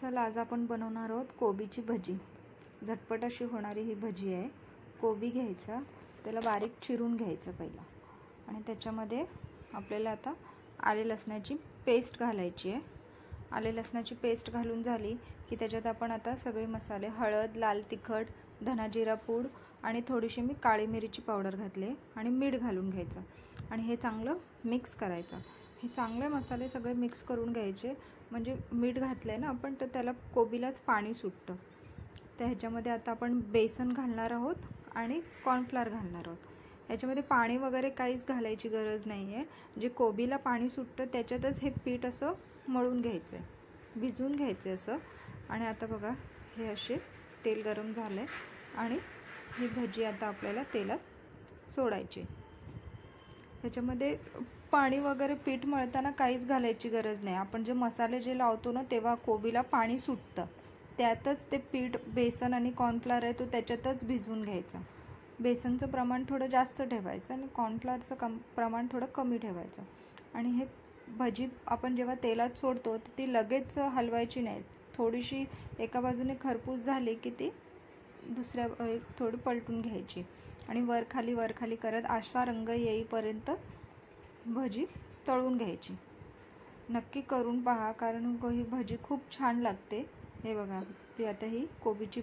चला आज आपण बनवणार आहोत कोबीची भजी। झटपट अशी होणारी ही भजी आहे। कोबी घ्यायचा, त्याला बारीक चिरून घ्यायचं पहिला आणि त्याच्यामध्ये आपल्याला आता आले लसणाची पेस्ट घालायची आहे। आले लसणाची पेस्ट घालून झाली की त्याच्यात आपण आता सगळे मसाले, हळद, लाल तिखट, धना जिरा पूड आणि थोडीशी मी काळी मिरीची पावडर घातली आणि मीठ घालून घ्यायचं आणि हे चांगलं मिक्स करायचं। हे चांगले मसाले सगळे मिक्स करून घ्यायचे, म्हणजे मीठ घातलंय ना आपण, तर त्याला कोबीलाच पाणी सुटतं। तर ह्याच्यामध्ये आता आपण बेसन घालणार आहोत आणि कॉर्नफ्लोअर घालणार आहोत। याच्यामध्ये पाणी वगैरे काहीच घालायची गरज नाही आहे। जे कोबीला पाणी सुटतं त्याच्यातच हे पीठ असं मळून घ्यायचं आहे, भिजवून घ्यायचं असं। आणि आता बघा हे असे तेल गरम झालंय आणि ही भजी आता आपल्याला तेलात सोडायची। ह्याच्यामध्ये पाणी वगैरे पीठ मळताना काहीच घालायची गरज नाही। आपण जे मसाले जे लावतो ना तेव्हा कोबीला पाणी सुटतं, त्यातच ते पीठ बेसन आणि कॉर्नफ्लोअर आहे तो त्याच्यातच भिजवून घ्यायचा। बेसनचं प्रमाण थोडं जास्त ठेवायचं आणि कॉर्नफ्लोअरचं प्रमाण थोडं कमी ठेवायचं। आणि हे भजी आपण जेव्हा तेलात सोडतो तर ती लगेच हलवायची नाही, थोडीशी एका बाजूने खरपूस झाली की ती दुसऱ्या थोडी पलटून घ्यायची आणि वर खाली करत असा रंग येईपर्यंत भजी तळून घ्यायची। नक्की करून पहा, कारण ही भजी खूप छान लागते। हे बघा आता ही कोबीची